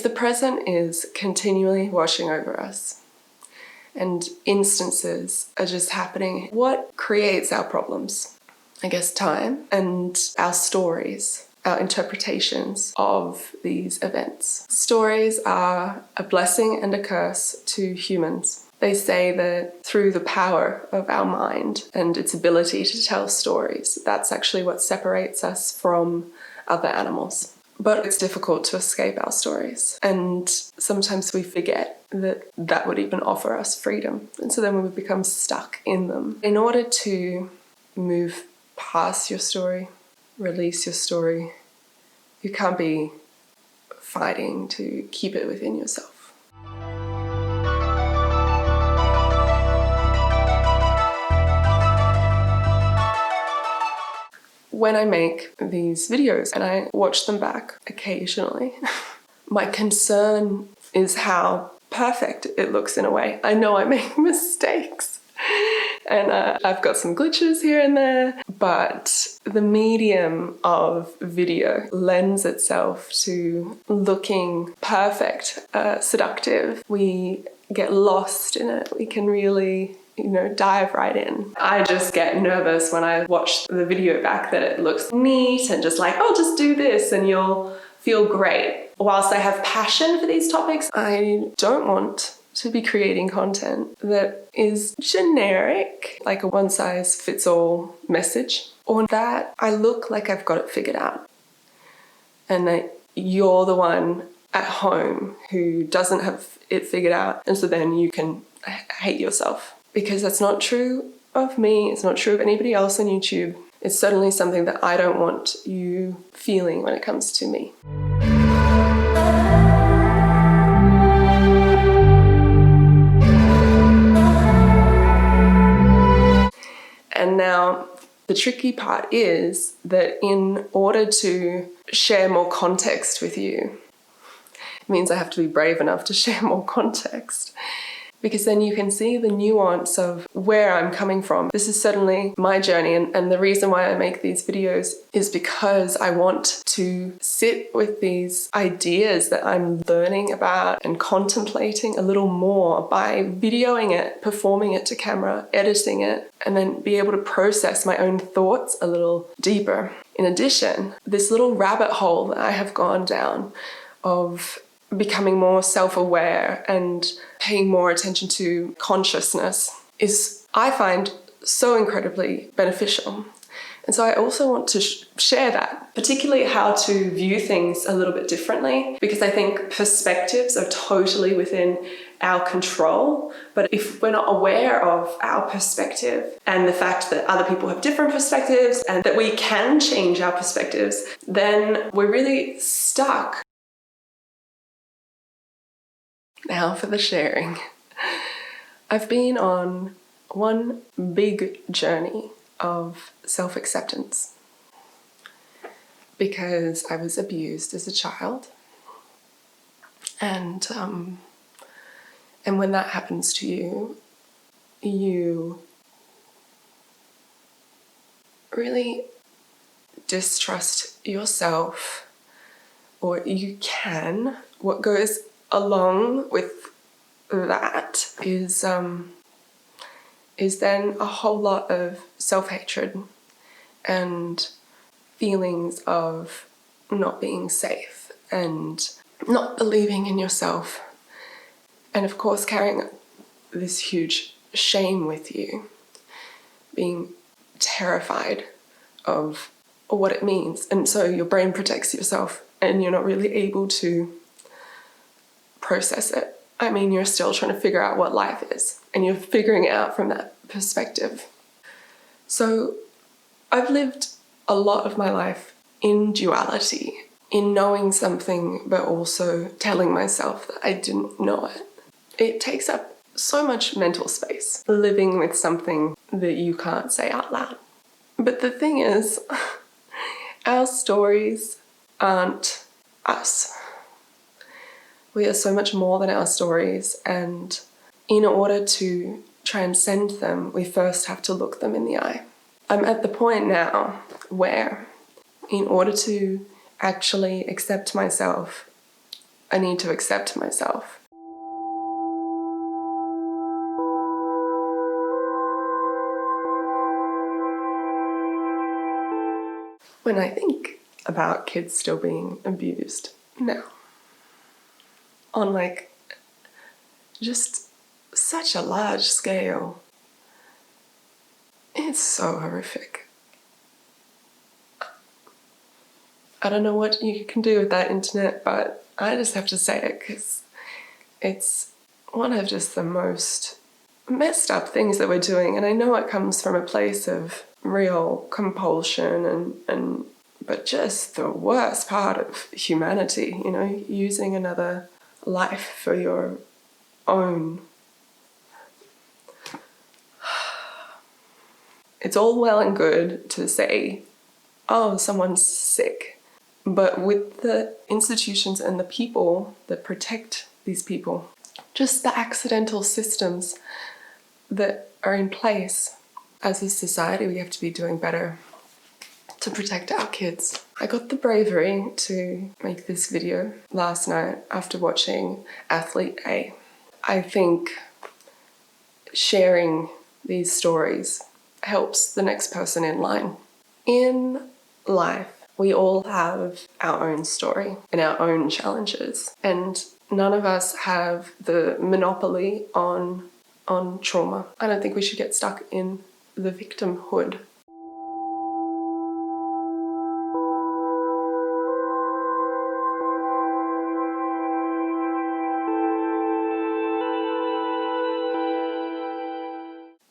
If the present is continually washing over us and instances are just happening, what creates our problems? I guess time and our stories, our interpretations of these events. Stories are a blessing and a curse to humans. They say that through the power of our mind and its ability to tell stories, that's actually what separates us from other animals. But it's difficult to escape our stories, and sometimes we forget that that would even offer us freedom, and so then we become stuck in them. In order to move past your story, release your story, you can't be fighting to keep it within yourself. When I make these videos and I watch them back occasionally, my concern is how perfect it looks in a way. I know I make mistakes and I've got some glitches here and there, but the medium of video lends itself to looking perfect, seductive. We get lost in it. We can really dive right in. I just get nervous when I watch the video back that it looks neat and just like, oh, just do this and you'll feel great. Whilst I have passion for these topics, I don't want to be creating content that is generic, like a one-size-fits-all message, or that I look like I've got it figured out and that you're the one at home who doesn't have it figured out, and so then you can hate yourself. Because that's not true of me, it's not true of anybody else on YouTube. It's certainly something that I don't want you feeling when it comes to me. And now the tricky part is that in order to share more context with you, it means I have to be brave enough to share more context. Because then you can see the nuance of where I'm coming from. This is certainly my journey, and the reason why I make these videos is because I want to sit with these ideas that I'm learning about and contemplating a little more by videoing it, performing it to camera, editing it, and then be able to process my own thoughts a little deeper. In addition, this little rabbit hole that I have gone down of becoming more self-aware and paying more attention to consciousness is, I find, so incredibly beneficial. And so I also want to share that, particularly how to view things a little bit differently, because I think perspectives are totally within our control. But if we're not aware of our perspective and the fact that other people have different perspectives and that we can change our perspectives, then we're really stuck. Now for the sharing. I've been on one big journey of self-acceptance because I was abused as a child. And when that happens to you, you really distrust yourself, or you can. What goes along with that is then a whole lot of self-hatred and feelings of not being safe and not believing in yourself, and of course carrying this huge shame with you, being terrified of what it means, and so your brain protects yourself and you're not really able to process it. I mean, you're still trying to figure out what life is, and you're figuring it out from that perspective. So I've lived a lot of my life in duality, in knowing something but also telling myself that I didn't know it. It takes up so much mental space, living with something that you can't say out loud. But the thing is, our stories aren't us. We are so much more than our stories, and in order to transcend them, we first have to look them in the eye. I'm at the point now where, in order to actually accept myself I need to accept myself. When I think about kids still being abused now, on like just such a large scale, it's so horrific. I don't know what you can do with that internet, but I just have to say it because it's one of just the most messed up things that we're doing. And I know it comes from a place of real compulsion but just the worst part of humanity, you know, using another life for your own. It's all well and good to say, oh, someone's sick. But with the institutions and the people that protect these people, just the accidental systems that are in place, as a society, we have to be doing better to protect our kids. I got the bravery to make this video last night after watching Athlete A. I think sharing these stories helps the next person in line. In life, we all have our own story and our own challenges, and none of us have the monopoly on trauma. I don't think we should get stuck in the victimhood.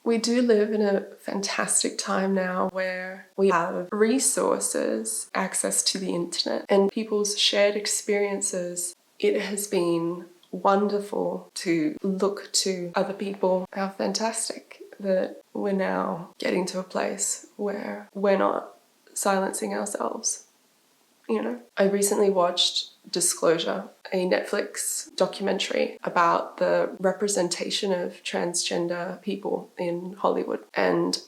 We do live in a fantastic time now where we have resources, access to the internet, and people's shared experiences. It has been wonderful to look to other people. How fantastic that we're now getting to a place where we're not silencing ourselves. You know, I recently watched Disclosure, a Netflix documentary about the representation of transgender people in Hollywood. And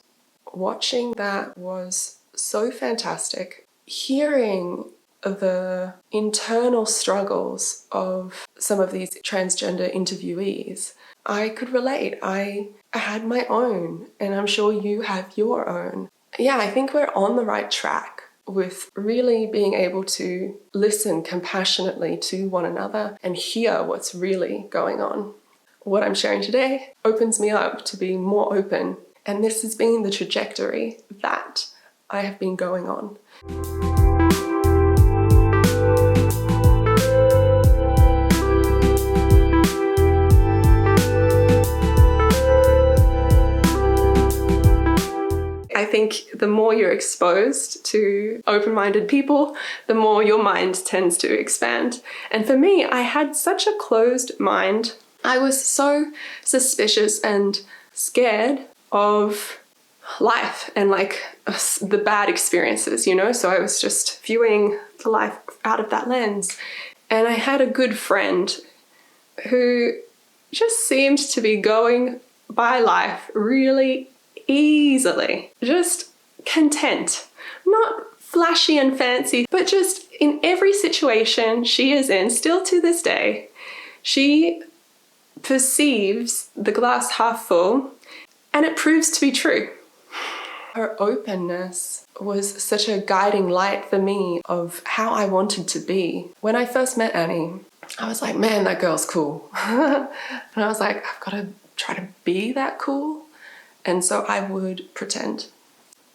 watching that was so fantastic. Hearing the internal struggles of some of these transgender interviewees, I could relate. I had my own, and I'm sure you have your own. Yeah, I think we're on the right track with really being able to listen compassionately to one another and hear what's really going on. What I'm sharing today opens me up to be more open, and this has been the trajectory that I have been going on. I think the more you're exposed to open-minded people, the more your mind tends to expand. And for me, I had such a closed mind. I was so suspicious and scared of life and like the bad experiences, you know? So I was just viewing the life out of that lens. And I had a good friend who just seemed to be going by life really easily, just content, not flashy and fancy, but just in every situation she is in, still to this day, she perceives the glass half full, and it proves to be true. Her openness was such a guiding light for me of how I wanted to be. When I first met Annie, I was like, man, that girl's cool. And I was like, I've got to try to be that cool. And so I would pretend.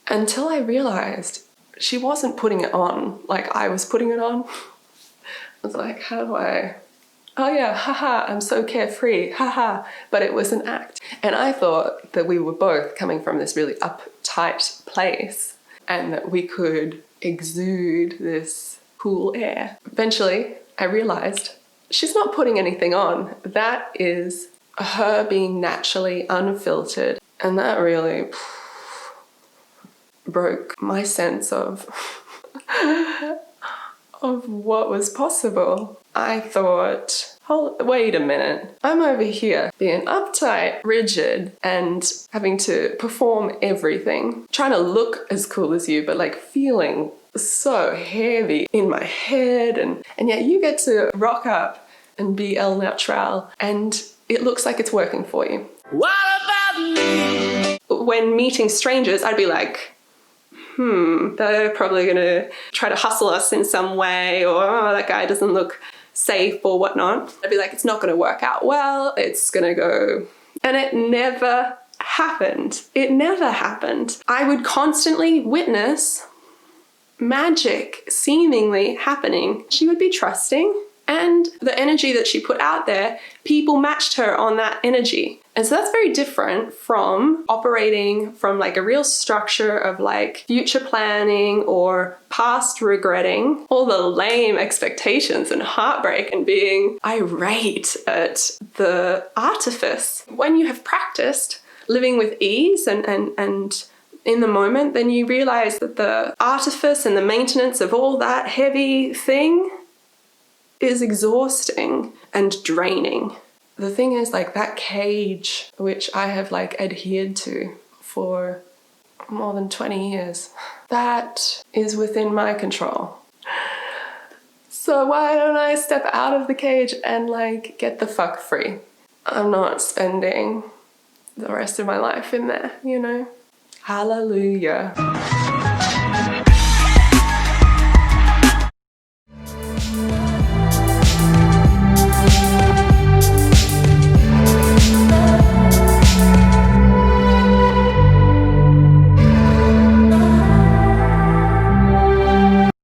Until I realized she wasn't putting it on like I was putting it on. I was like, how do I... Oh yeah, haha, I'm so carefree, haha. But it was an act. And I thought that we were both coming from this really uptight place and that we could exude this cool air. Eventually, I realized she's not putting anything on. That is her being naturally unfiltered. And that really broke my sense of what was possible. I thought, wait a minute, I'm over here being uptight, rigid, and having to perform everything, trying to look as cool as you, but like feeling so heavy in my head, and yet you get to rock up and be el natural, and it looks like it's working for you. What about me? When meeting strangers, I'd be like, they're probably gonna try to hustle us in some way, or oh, that guy doesn't look safe or whatnot. I'd be like, it's not gonna work out well, it's gonna go. And it never happened. It never happened. I would constantly witness magic seemingly happening. She would be trusting, and the energy that she put out there, people matched her on that energy. And so that's very different from operating from like a real structure of like future planning or past regretting, all the lame expectations and heartbreak and being irate at the artifice. When you have practiced living with ease and in the moment, then you realize that the artifice and the maintenance of all that heavy thing is exhausting and draining. The thing is, like, that cage, which I have like adhered to for more than 20 years, that is within my control. So why don't I step out of the cage and like get the fuck free? I'm not spending the rest of my life in there, you know? Hallelujah.